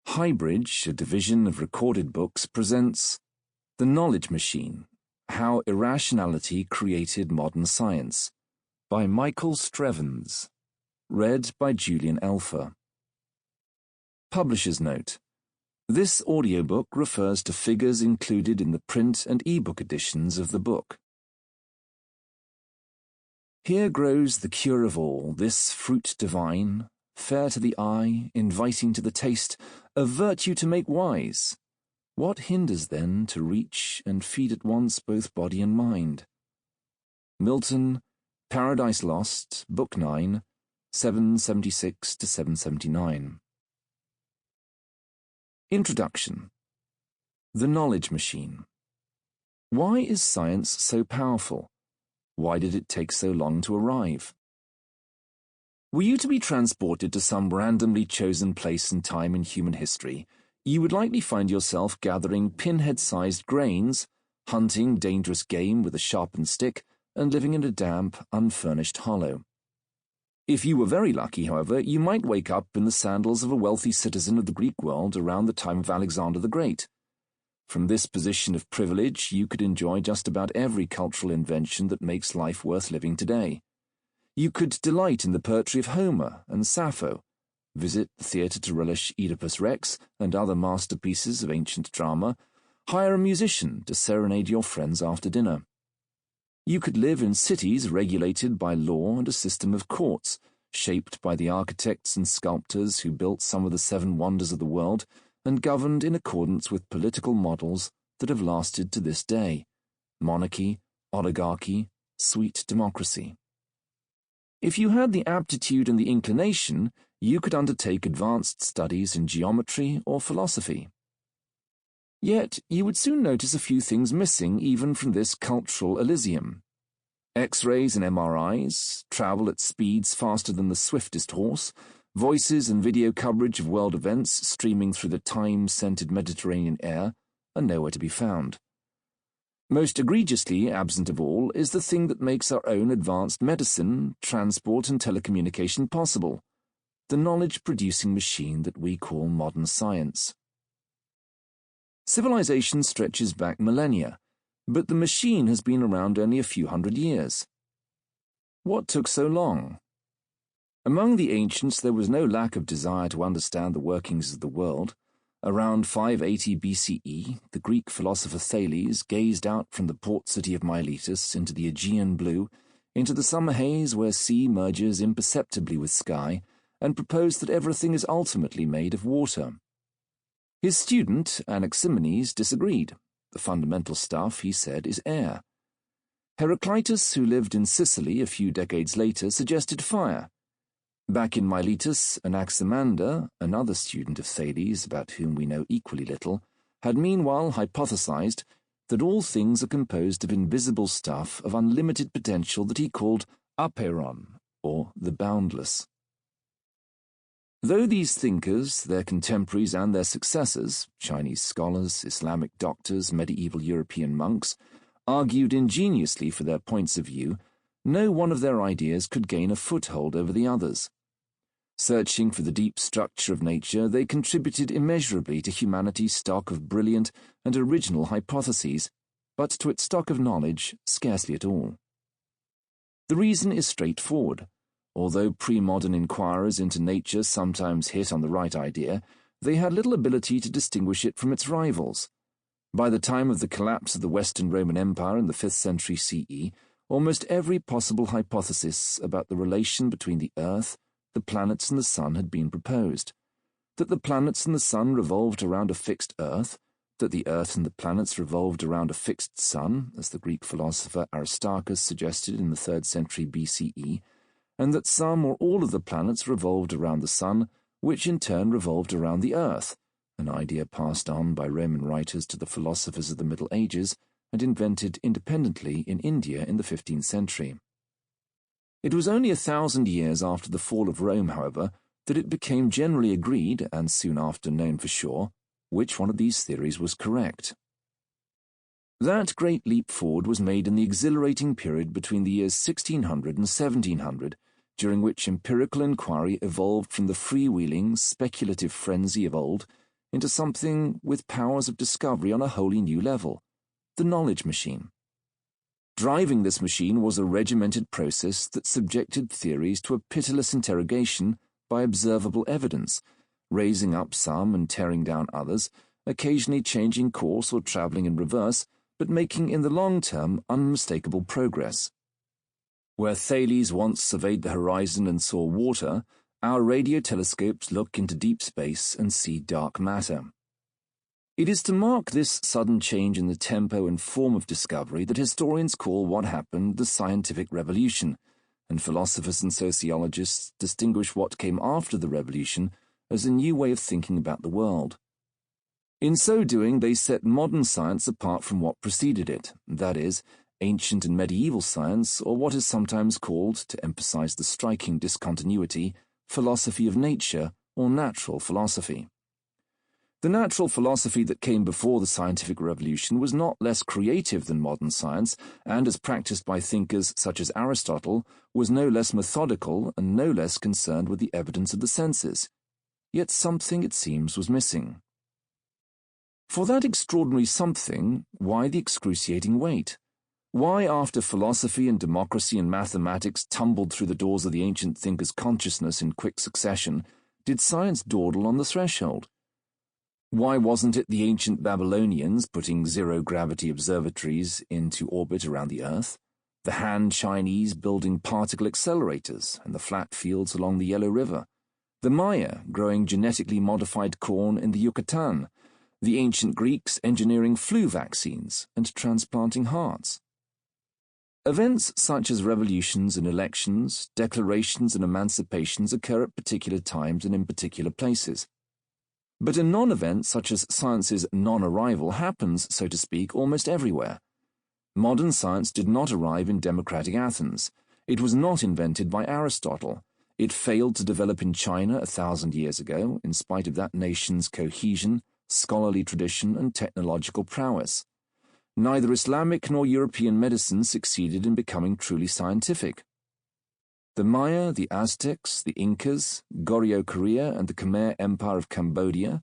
HighBridge, a division of recorded books, presents The Knowledge Machine, How Irrationality Created Modern Science, by Michael Strevens, read by Julian. Publisher's note. This audiobook refers to figures included in the print and ebook editions of the book. Here grows the cure of all, this fruit divine, fair to the eye, inviting to the taste, a virtue to make wise. What hinders then to reach and feed at once both body and mind? Milton, Paradise Lost, Book 9, 776 to 779. Introduction. The Knowledge Machine. Why is science so powerful? Why did it take so long to arrive? Were you to be transported to some randomly chosen place and time in human history, you would likely find yourself gathering pinhead-sized grains, hunting dangerous game with a sharpened stick, and living in a damp, unfurnished hollow. If you were very lucky, however, you might wake up in the sandals of a wealthy citizen of the Greek world around the time of Alexander the Great. From this position of privilege, you could enjoy just about every cultural invention that makes life worth living today. You could delight in the poetry of Homer and Sappho, visit the theatre to relish Oedipus Rex and other masterpieces of ancient drama, hire a musician to serenade your friends after dinner. You could live in cities regulated by law and a system of courts, shaped by the architects and sculptors who built some of the seven wonders of the world, and governed in accordance with political models that have lasted to this day: monarchy, oligarchy, sweet democracy. If you had the aptitude and the inclination, you could undertake advanced studies in geometry or philosophy. Yet you would soon notice a few things missing even from this cultural Elysium. X-rays and MRIs, travel at speeds faster than the swiftest horse, voices and video coverage of world events streaming through the time-scented Mediterranean air are nowhere to be found. Most egregiously absent of all is the thing that makes our own advanced medicine, transport and telecommunication possible: the knowledge-producing machine that we call modern science. Civilization stretches back millennia, but the machine has been around only a few hundred years. What took so long? Among the ancients there was no lack of desire to understand the workings of the world. Around 580 BCE, the Greek philosopher Thales gazed out from the port city of Miletus into the Aegean blue, into the summer haze where sea merges imperceptibly with sky, and proposed that everything is ultimately made of water. His student, Anaximenes, disagreed. The fundamental stuff, he said, is air. Heraclitus, who lived in Sicily a few decades later, suggested fire. Back in Miletus, Anaximander, another student of Thales about whom we know equally little, had meanwhile hypothesized that all things are composed of invisible stuff of unlimited potential that he called apeiron, or the boundless. Though these thinkers, their contemporaries and their successors, Chinese scholars, Islamic doctors, medieval European monks, argued ingeniously for their points of view, no one of their ideas could gain a foothold over the others. Searching for the deep structure of nature, they contributed immeasurably to humanity's stock of brilliant and original hypotheses, but to its stock of knowledge, scarcely at all. The reason is straightforward. Although pre-modern inquirers into nature sometimes hit on the right idea, they had little ability to distinguish it from its rivals. By the time of the collapse of the Western Roman Empire in the 5th century CE, almost every possible hypothesis about the relation between the Earth, the planets and the Sun had been proposed. That the planets and the Sun revolved around a fixed Earth, that the Earth and the planets revolved around a fixed Sun, as the Greek philosopher Aristarchus suggested in the 3rd century BCE, and that some or all of the planets revolved around the Sun, which in turn revolved around the Earth, an idea passed on by Roman writers to the philosophers of the Middle Ages and invented independently in India in the 15th century. It was only 1,000 years after the fall of Rome, however, that it became generally agreed, and soon after known for sure, which one of these theories was correct. That great leap forward was made in the exhilarating period between the years 1600 and 1700, during which empirical inquiry evolved from the freewheeling, speculative frenzy of old into something with powers of discovery on a wholly new level, the knowledge machine. Driving this machine was a regimented process that subjected theories to a pitiless interrogation by observable evidence, raising up some and tearing down others, occasionally changing course or travelling in reverse, but making in the long term unmistakable progress. Where Thales once surveyed the horizon and saw water, our radio telescopes look into deep space and see dark matter. It is to mark this sudden change in the tempo and form of discovery that historians call what happened the scientific revolution, and philosophers and sociologists distinguish what came after the revolution as a new way of thinking about the world. In so doing, they set modern science apart from what preceded it, that is, ancient and medieval science, or what is sometimes called, to emphasize the striking discontinuity, philosophy of nature or natural philosophy. The natural philosophy that came before the scientific revolution was not less creative than modern science, and as practiced by thinkers such as Aristotle, was no less methodical and no less concerned with the evidence of the senses. Yet something, it seems, was missing. For that extraordinary something, why the excruciating wait? Why, after philosophy and democracy and mathematics tumbled through the doors of the ancient thinker's consciousness in quick succession, did science dawdle on the threshold? Why wasn't it the ancient Babylonians putting zero-gravity observatories into orbit around the Earth, the Han Chinese building particle accelerators and the flat fields along the Yellow River, the Maya growing genetically modified corn in the Yucatan, the ancient Greeks engineering flu vaccines and transplanting hearts? Events such as revolutions and elections, declarations and emancipations occur at particular times and in particular places. But a non-event such as science's non-arrival happens, so to speak, almost everywhere. Modern science did not arrive in democratic Athens. It was not invented by Aristotle. It failed to develop in China 1,000 years ago, in spite of that nation's cohesion, scholarly tradition, and technological prowess. Neither Islamic nor European medicine succeeded in becoming truly scientific. The Maya, the Aztecs, the Incas, Goryeo-Korea and the Khmer Empire of Cambodia,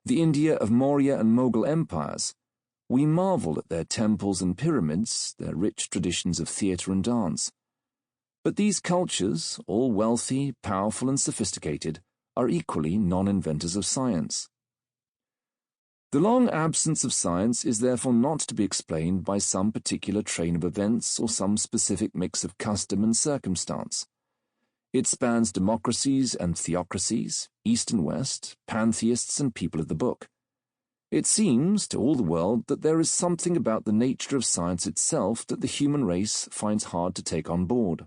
the India of Maurya and Mughal empires, we marvel at their temples and pyramids, their rich traditions of theatre and dance. But these cultures, all wealthy, powerful and sophisticated, are equally non-inventors of science. The long absence of science is therefore not to be explained by some particular train of events or some specific mix of custom and circumstance. It spans democracies and theocracies, East and West, pantheists and people of the book. It seems to all the world that there is something about the nature of science itself that the human race finds hard to take on board.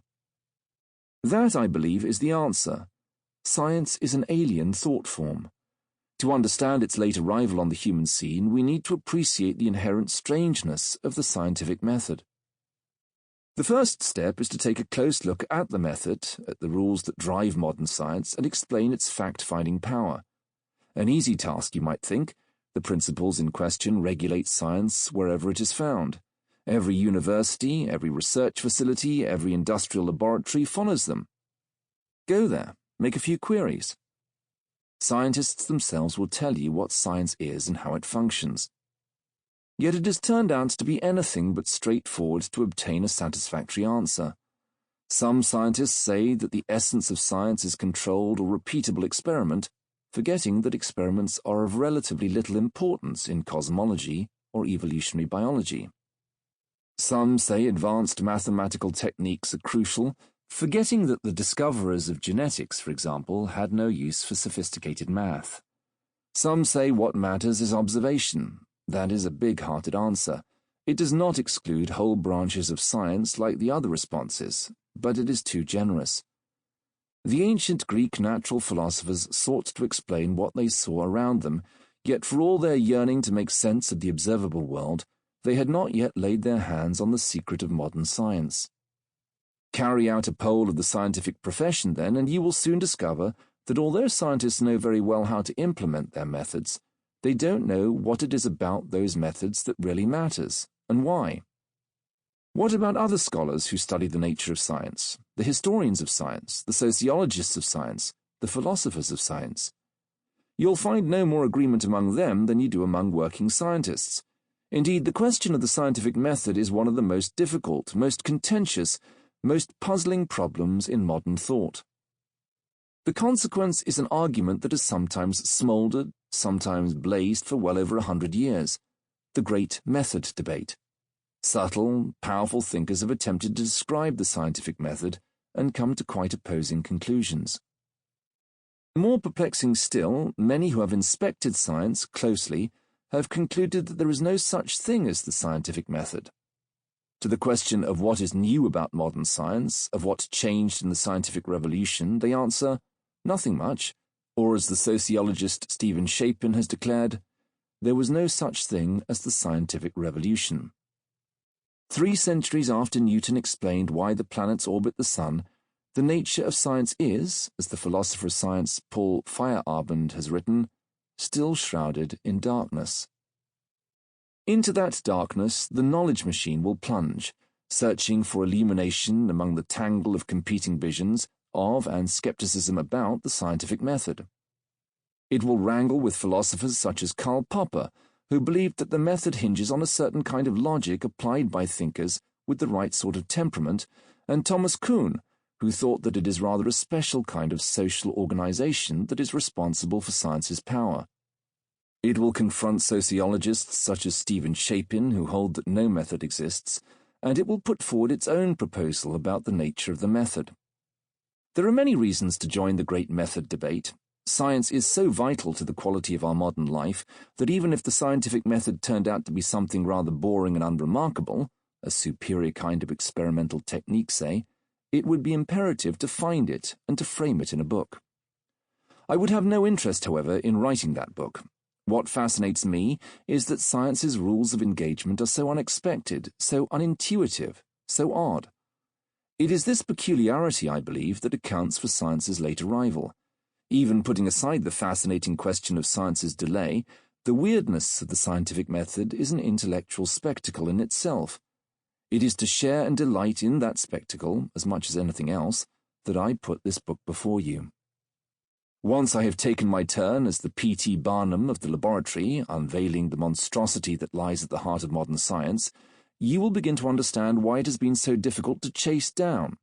That, I believe, is the answer. Science is an alien thought form. To understand its late arrival on the human scene, we need to appreciate the inherent strangeness of the scientific method. The first step is to take a close look at the method, at the rules that drive modern science, and explain its fact-finding power. An easy task, you might think. The principles in question regulate science wherever it is found. Every university, every research facility, every industrial laboratory follows them. Go there, make a few queries. Scientists themselves will tell you what science is and how it functions. Yet it has turned out to be anything but straightforward to obtain a satisfactory answer. Some scientists say that the essence of science is controlled or repeatable experiment, forgetting that experiments are of relatively little importance in cosmology or evolutionary biology. Some say advanced mathematical techniques are crucial, forgetting that the discoverers of genetics, for example, had no use for sophisticated math. Some say what matters is observation. That is a big-hearted answer. It does not exclude whole branches of science like the other responses, but it is too generous. The ancient Greek natural philosophers sought to explain what they saw around them, yet for all their yearning to make sense of the observable world, they had not yet laid their hands on the secret of modern science. Carry out a poll of the scientific profession, then, and you will soon discover that although scientists know very well how to implement their methods, they don't know what it is about those methods that really matters, and why. What about other scholars who study the nature of science, the historians of science, the sociologists of science, the philosophers of science? You'll find no more agreement among them than you do among working scientists. Indeed, the question of the scientific method is one of the most difficult, most contentious, most puzzling problems in modern thought. The consequence is an argument that has sometimes smouldered, sometimes blazed for well over 100 years, the great method debate. Subtle, powerful thinkers have attempted to describe the scientific method and come to quite opposing conclusions. More perplexing still, many who have inspected science closely have concluded that there is no such thing as the scientific method. To the question of what is new about modern science, of what changed in the scientific revolution, they answer, nothing much, or as the sociologist Stephen Shapin has declared, there was no such thing as the scientific revolution. 3 centuries after Newton explained why the planets orbit the sun, the nature of science is, as the philosopher of science Paul Feyerabend has written, still shrouded in darkness. Into that darkness the knowledge machine will plunge, searching for illumination among the tangle of competing visions of and skepticism about the scientific method. It will wrangle with philosophers such as Karl Popper, who believed that the method hinges on a certain kind of logic applied by thinkers with the right sort of temperament, and Thomas Kuhn, who thought that it is rather a special kind of social organization that is responsible for science's power. It will confront sociologists such as Stephen Shapin, who hold that no method exists, and it will put forward its own proposal about the nature of the method. There are many reasons to join the great method debate. Science is so vital to the quality of our modern life that even if the scientific method turned out to be something rather boring and unremarkable, a superior kind of experimental technique, say, it would be imperative to find it and to frame it in a book. I would have no interest, however, in writing that book. What fascinates me is that science's rules of engagement are so unexpected, so unintuitive, so odd. It is this peculiarity, I believe, that accounts for science's late arrival. Even putting aside the fascinating question of science's delay, the weirdness of the scientific method is an intellectual spectacle in itself. It is to share and delight in that spectacle, as much as anything else, that I put this book before you. Once I have taken my turn as the P.T. Barnum of the laboratory, unveiling the monstrosity that lies at the heart of modern science, you will begin to understand why it has been so difficult to chase down.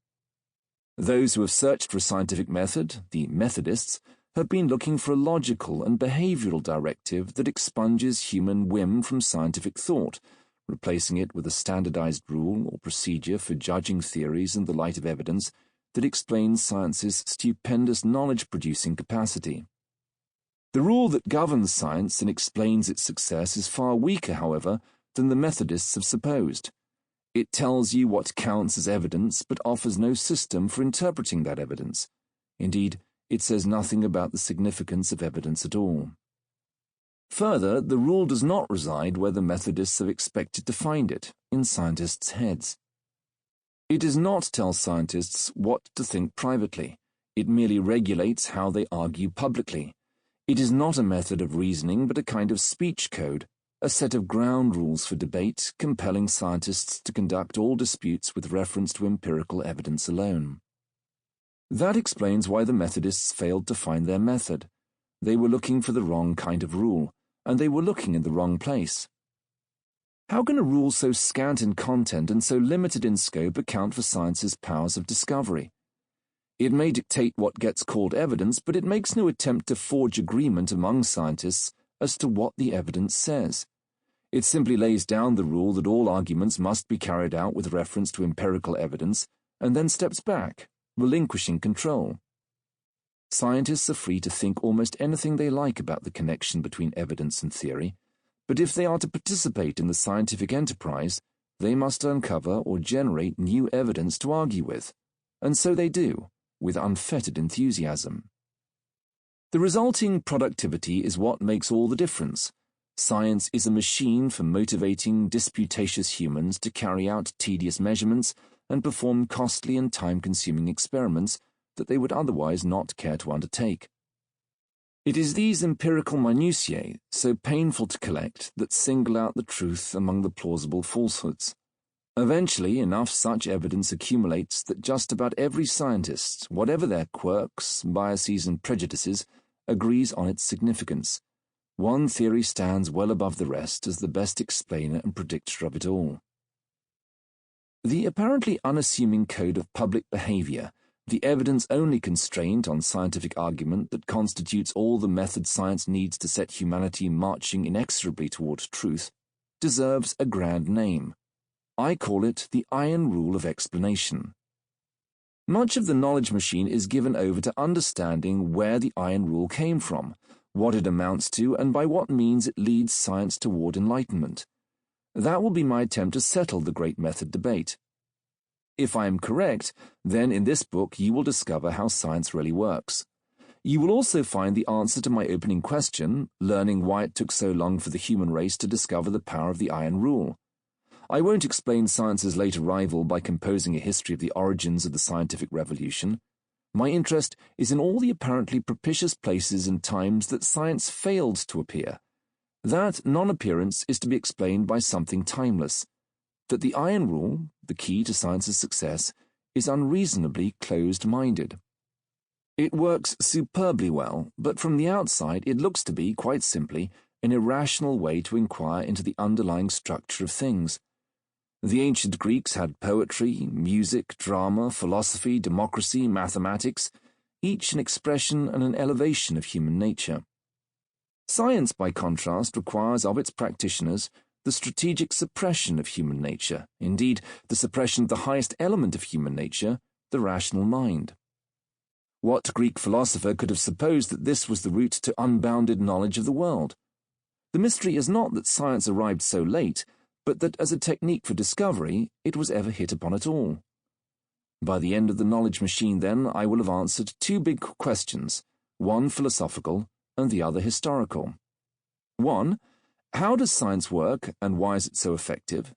Those who have searched for a scientific method, the Methodists, have been looking for a logical and behavioral directive that expunges human whim from scientific thought, replacing it with a standardized rule or procedure for judging theories in the light of evidence that explains science's stupendous knowledge-producing capacity. The rule that governs science and explains its success is far weaker, however, than the Methodists have supposed. It tells you what counts as evidence, but offers no system for interpreting that evidence. Indeed, it says nothing about the significance of evidence at all. Further, the rule does not reside where the Methodists have expected to find it, in scientists' heads. It does not tell scientists what to think privately. It merely regulates how they argue publicly. It is not a method of reasoning, but a kind of speech code, a set of ground rules for debate, compelling scientists to conduct all disputes with reference to empirical evidence alone. That explains why the Methodists failed to find their method. They were looking for the wrong kind of rule, and they were looking in the wrong place. How can a rule so scant in content and so limited in scope account for science's powers of discovery? It may dictate what gets called evidence, but it makes no attempt to forge agreement among scientists as to what the evidence says. It simply lays down the rule that all arguments must be carried out with reference to empirical evidence, and then steps back, relinquishing control. Scientists are free to think almost anything they like about the connection between evidence and theory, but if they are to participate in the scientific enterprise, they must uncover or generate new evidence to argue with, and so they do, with unfettered enthusiasm. The resulting productivity is what makes all the difference. Science is a machine for motivating disputatious humans to carry out tedious measurements and perform costly and time-consuming experiments that they would otherwise not care to undertake. It is these empirical minutiae, so painful to collect, that single out the truth among the plausible falsehoods. Eventually, enough such evidence accumulates that just about every scientist, whatever their quirks, biases, and prejudices, agrees on its significance. One theory stands well above the rest as the best explainer and predictor of it all. The apparently unassuming code of public behavior, the evidence-only constraint on scientific argument that constitutes all the method science needs to set humanity marching inexorably toward truth, deserves a grand name. I call it the iron rule of explanation. Much of the knowledge machine is given over to understanding where the iron rule came from, what it amounts to, and by what means it leads science toward enlightenment. That will be my attempt to settle the great method debate. If I am correct, then in this book you will discover how science really works. You will also find the answer to my opening question, learning why it took so long for the human race to discover the power of the iron rule. I won't explain science's late arrival by composing a history of the origins of the scientific revolution. My interest is in all the apparently propitious places and times that science failed to appear. That non-appearance is to be explained by something timeless, that the iron rule, the key to science's success, is unreasonably closed-minded. It works superbly well, but from the outside it looks to be, quite simply, an irrational way to inquire into the underlying structure of things. The ancient Greeks had poetry, music, drama, philosophy, democracy, mathematics, each an expression and an elevation of human nature. Science, by contrast, requires of its practitioners the strategic suppression of human nature, indeed, the suppression of the highest element of human nature, the rational mind. What Greek philosopher could have supposed that this was the route to unbounded knowledge of the world? The mystery is not that science arrived so late, but that as a technique for discovery, it was ever hit upon at all. By the end of the knowledge machine, then, I will have answered two big questions, one philosophical and the other historical. 1. How does science work, and why is it so effective?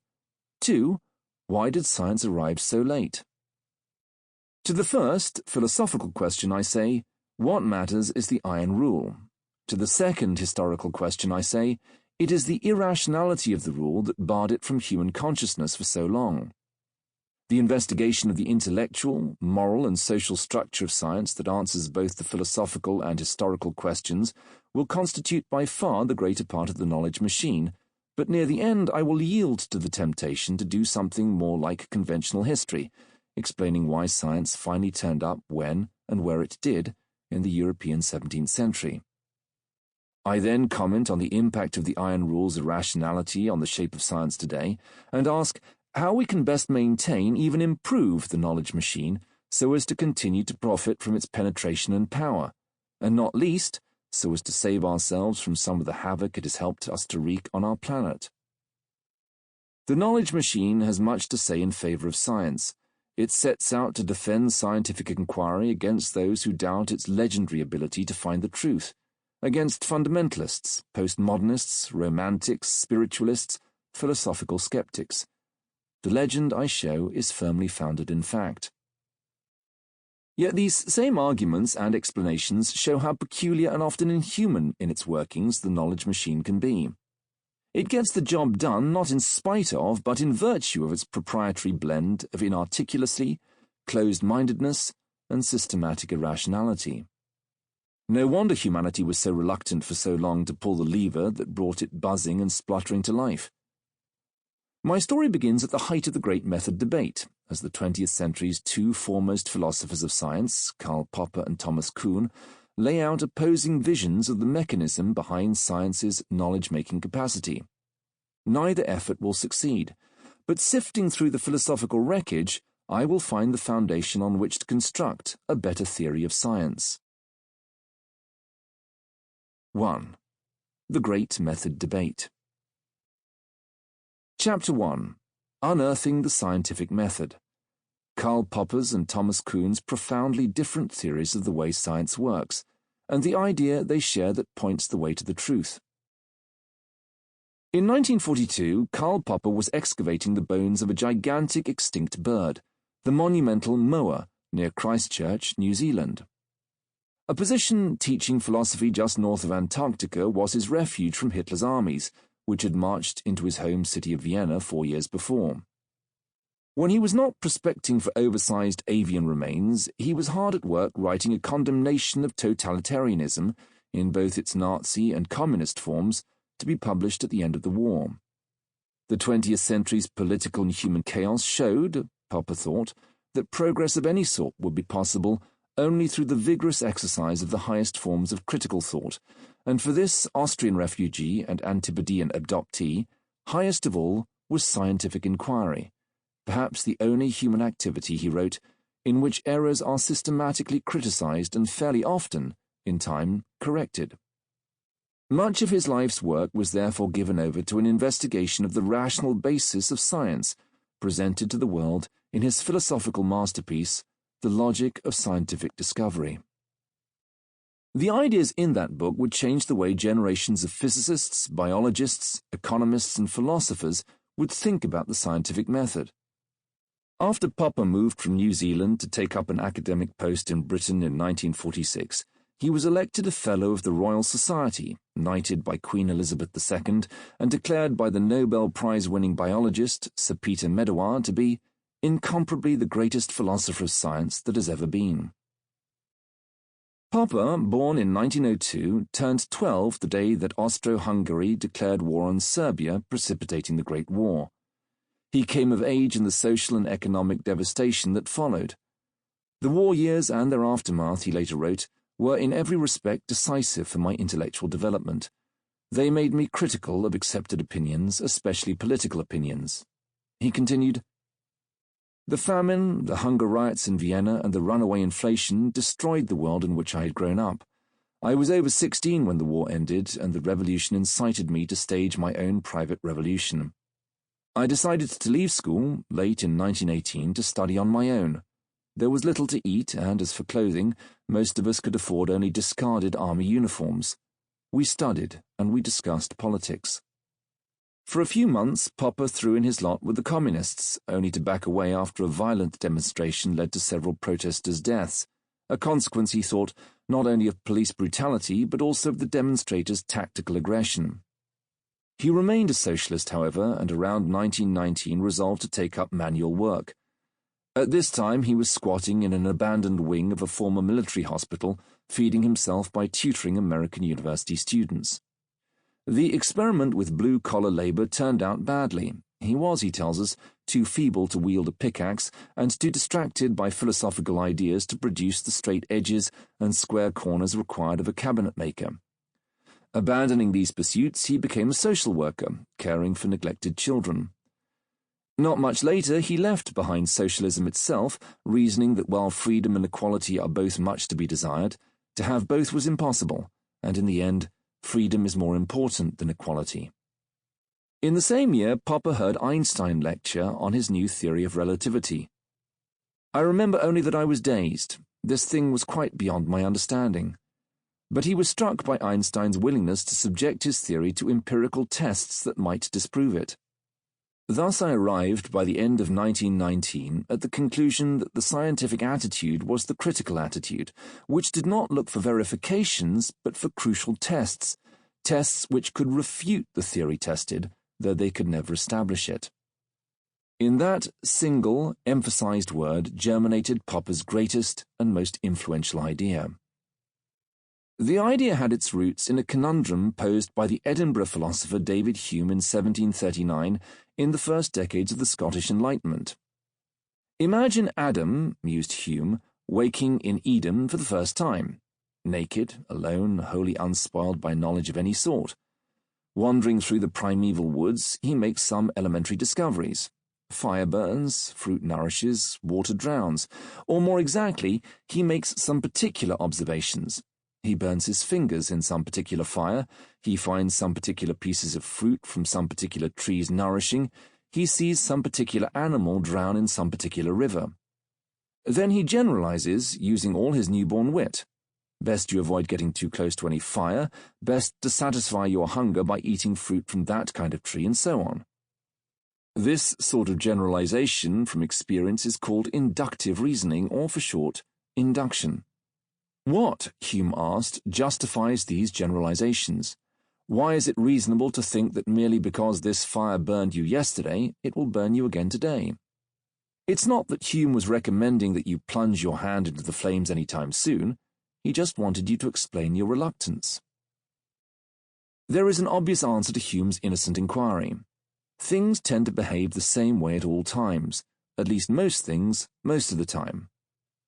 2. Why did science arrive so late? To the first, philosophical question I say, what matters is the iron rule. To the second historical question I say, it is the irrationality of the rule that barred it from human consciousness for so long. The investigation of the intellectual, moral, and social structure of science that answers both the philosophical and historical questions will constitute by far the greater part of the knowledge machine, but near the end I will yield to the temptation to do something more like conventional history, explaining why science finally turned up when and where it did in the European 17th century. I then comment on the impact of the iron rule's irrationality on the shape of science today, and ask how we can best maintain, even improve, the knowledge machine so as to continue to profit from its penetration and power, and not least, so as to save ourselves from some of the havoc it has helped us to wreak on our planet. The knowledge machine has much to say in favor of science. It sets out to defend scientific inquiry against those who doubt its legendary ability to find the truth, against fundamentalists, postmodernists, romantics, spiritualists, philosophical skeptics. The legend, I show, is firmly founded in fact. Yet these same arguments and explanations show how peculiar and often inhuman in its workings the knowledge machine can be. It gets the job done not in spite of, but in virtue of its proprietary blend of inarticulacy, closed-mindedness, and systematic irrationality. No wonder humanity was so reluctant for so long to pull the lever that brought it buzzing and spluttering to life. My story begins at the height of the great method debate, as the 20th century's two foremost philosophers of science, Karl Popper and Thomas Kuhn, lay out opposing visions of the mechanism behind science's knowledge-making capacity. Neither effort will succeed, but sifting through the philosophical wreckage, I will find the foundation on which to construct a better theory of science. 1. The Great Method Debate. Chapter 1. Unearthing the Scientific Method. Karl Popper's and Thomas Kuhn's profoundly different theories of the way science works, and the idea they share that points the way to the truth. In 1942, Karl Popper was excavating the bones of a gigantic extinct bird, the monumental moa, near Christchurch, New Zealand. A position teaching philosophy just north of Antarctica was his refuge from Hitler's armies, which had marched into his home city of Vienna 4 years before. When he was not prospecting for oversized avian remains, he was hard at work writing a condemnation of totalitarianism in both its Nazi and communist forms, to be published at the end of the war. The 20th century's political and human chaos showed, Popper thought, that progress of any sort would be possible only through the vigorous exercise of the highest forms of critical thought, and for this Austrian refugee and Antipodean adoptee, highest of all was scientific inquiry, perhaps the only human activity, he wrote, in which errors are systematically criticized and fairly often, in time, corrected. Much of his life's work was therefore given over to an investigation of the rational basis of science, presented to the world in his philosophical masterpiece, The Logic of Scientific Discovery. The ideas in that book would change the way generations of physicists, biologists, economists, and philosophers would think about the scientific method. After Popper moved from New Zealand to take up an academic post in Britain in 1946, he was elected a Fellow of the Royal Society, knighted by Queen Elizabeth II, and declared by the Nobel Prize-winning biologist Sir Peter Medawar to be incomparably the greatest philosopher of science that has ever been. Popper, born in 1902, turned 12 the day that Austro-Hungary declared war on Serbia, precipitating the Great War. He came of age in the social and economic devastation that followed. The war years and their aftermath, he later wrote, were in every respect decisive for my intellectual development. They made me critical of accepted opinions, especially political opinions. He continued, The famine, the hunger riots in Vienna, and the runaway inflation destroyed the world in which I had grown up. I was over 16 when the war ended, and the revolution incited me to stage my own private revolution. I decided to leave school, late in 1918, to study on my own. There was little to eat, and as for clothing, most of us could afford only discarded army uniforms. We studied, and we discussed politics. For a few months, Popper threw in his lot with the communists, only to back away after a violent demonstration led to several protesters' deaths, a consequence, he thought, not only of police brutality, but also of the demonstrators' tactical aggression. He remained a socialist, however, and around 1919 resolved to take up manual work. At this time, he was squatting in an abandoned wing of a former military hospital, feeding himself by tutoring American university students. The experiment with blue-collar labor turned out badly. He was, he tells us, too feeble to wield a pickaxe and too distracted by philosophical ideas to produce the straight edges and square corners required of a cabinet maker. Abandoning these pursuits, he became a social worker, caring for neglected children. Not much later, he left behind socialism itself, reasoning that while freedom and equality are both much to be desired, to have both was impossible, and in the end, freedom is more important than equality. In the same year, Popper heard Einstein lecture on his new theory of relativity. I remember only that I was dazed. This thing was quite beyond my understanding. But he was struck by Einstein's willingness to subject his theory to empirical tests that might disprove it. Thus I arrived by the end of 1919 at the conclusion that the scientific attitude was the critical attitude, which did not look for verifications but for crucial tests, tests which could refute the theory tested, though they could never establish it. In that single, emphasized word germinated Popper's greatest and most influential idea. The idea had its roots in a conundrum posed by the Edinburgh philosopher David Hume in 1739 in the first decades of the Scottish Enlightenment. Imagine Adam, mused Hume, waking in Eden for the first time, naked, alone, wholly unspoiled by knowledge of any sort. Wandering through the primeval woods, he makes some elementary discoveries. Fire burns, fruit nourishes, water drowns, or more exactly, he makes some particular observations. He burns his fingers in some particular fire, he finds some particular pieces of fruit from some particular trees nourishing, he sees some particular animal drown in some particular river. Then he generalizes, using all his newborn wit. Best you avoid getting too close to any fire, best to satisfy your hunger by eating fruit from that kind of tree, and so on. This sort of generalization from experience is called inductive reasoning, or for short, induction. What, Hume asked, justifies these generalizations? Why is it reasonable to think that merely because this fire burned you yesterday, it will burn you again today? It's not that Hume was recommending that you plunge your hand into the flames any time soon. He just wanted you to explain your reluctance. There is an obvious answer to Hume's innocent inquiry. Things tend to behave the same way at all times, at least most things, most of the time.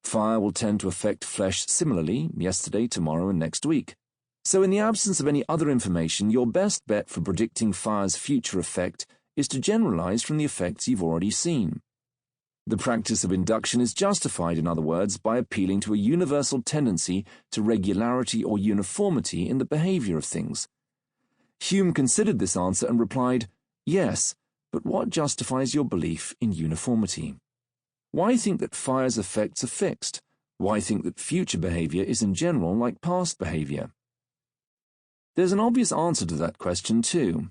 Fire will tend to affect flesh similarly, yesterday, tomorrow, and next week. So in the absence of any other information, your best bet for predicting fire's future effect is to generalize from the effects you've already seen. The practice of induction is justified, in other words, by appealing to a universal tendency to regularity or uniformity in the behavior of things. Hume considered this answer and replied, "Yes, but what justifies your belief in uniformity? Why think that fire's effects are fixed? Why think that future behavior is in general like past behavior?" There's an obvious answer to that question too.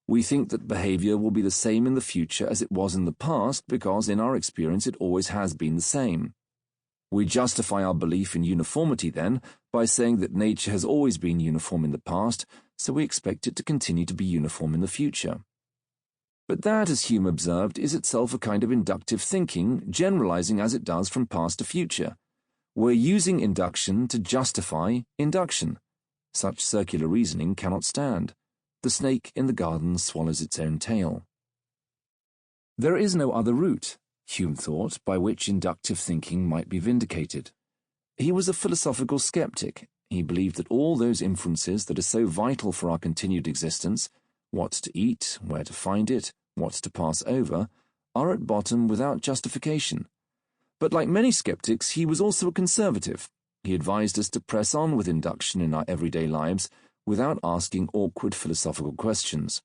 We think that behavior will be the same in the future as it was in the past because in our experience it always has been the same. We justify our belief in uniformity then by saying that nature has always been uniform in the past, so we expect it to continue to be uniform in the future. But that, as Hume observed, is itself a kind of inductive thinking, generalizing as it does from past to future. We're using induction to justify induction. Such circular reasoning cannot stand. The snake in the garden swallows its own tail. There is no other route, Hume thought, by which inductive thinking might be vindicated. He was a philosophical skeptic. He believed that all those inferences that are so vital for our continued existence, what to eat, where to find it, what to pass over, are at bottom without justification. But like many skeptics, he was also a conservative. He advised us to press on with induction in our everyday lives without asking awkward philosophical questions.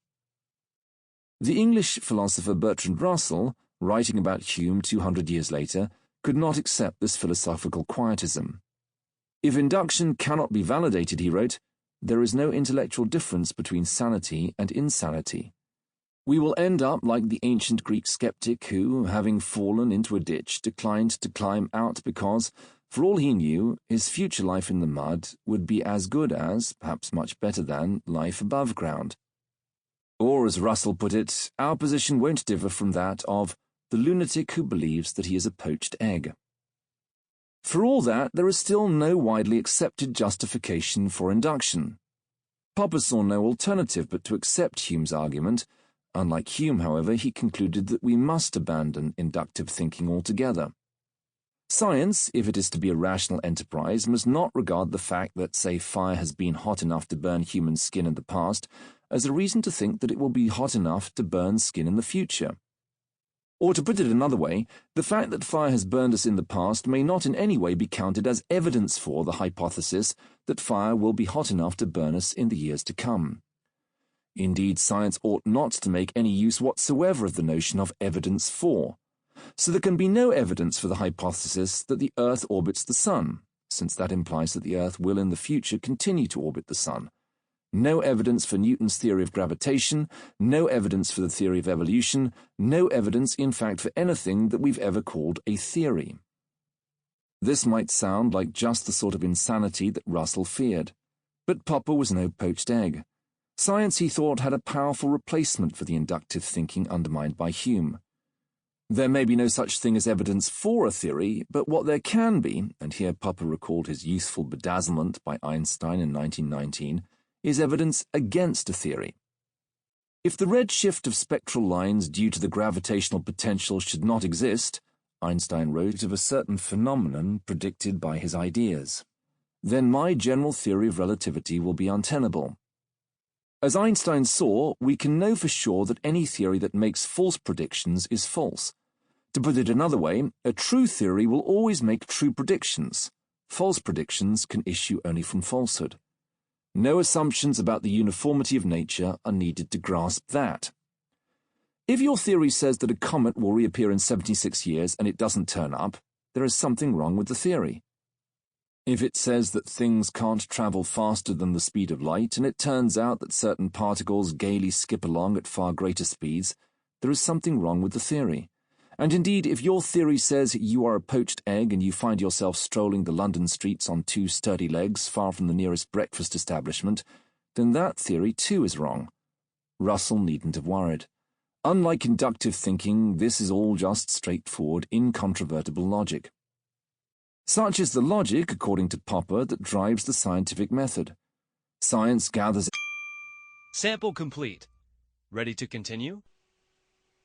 The English philosopher Bertrand Russell, writing about Hume 200 years later, could not accept this philosophical quietism. If induction cannot be validated, he wrote, there is no intellectual difference between sanity and insanity. We will end up like the ancient Greek skeptic who, having fallen into a ditch, declined to climb out because, for all he knew, his future life in the mud would be as good as, perhaps much better than, life above ground. Or, as Russell put it, our position won't differ from that of the lunatic who believes that he is a poached egg. For all that, there is still no widely accepted justification for induction. Popper saw no alternative but to accept Hume's argument. Unlike Hume, however, he concluded that we must abandon inductive thinking altogether. Science, if it is to be a rational enterprise, must not regard the fact that, say, fire has been hot enough to burn human skin in the past as a reason to think that it will be hot enough to burn skin in the future. Or to put it another way, the fact that fire has burned us in the past may not in any way be counted as evidence for the hypothesis that fire will be hot enough to burn us in the years to come. Indeed, science ought not to make any use whatsoever of the notion of evidence for. So there can be no evidence for the hypothesis that the Earth orbits the Sun, since that implies that the Earth will in the future continue to orbit the Sun. No evidence for Newton's theory of gravitation, no evidence for the theory of evolution, no evidence, in fact, for anything that we've ever called a theory. This might sound like just the sort of insanity that Russell feared, but Popper was no poached egg. Science, he thought, had a powerful replacement for the inductive thinking undermined by Hume. There may be no such thing as evidence for a theory, but what there can be, and here Popper recalled his youthful bedazzlement by Einstein in 1919, is evidence against a theory. If the redshift of spectral lines due to the gravitational potential should not exist, Einstein wrote of a certain phenomenon predicted by his ideas, then my general theory of relativity will be untenable. As Einstein saw, we can know for sure that any theory that makes false predictions is false. To put it another way, a true theory will always make true predictions. False predictions can issue only from falsehood. No assumptions about the uniformity of nature are needed to grasp that. If your theory says that a comet will reappear in 76 years and it doesn't turn up, there is something wrong with the theory. If it says that things can't travel faster than the speed of light and it turns out that certain particles gaily skip along at far greater speeds, there is something wrong with the theory. And indeed, if your theory says you are a poached egg and you find yourself strolling the London streets on two sturdy legs far from the nearest breakfast establishment, then that theory too is wrong. Russell needn't have worried. Unlike inductive thinking, this is all just straightforward, incontrovertible logic. Such is the logic, according to Popper, that drives the scientific method. Science gathers. Sample complete. Ready to continue?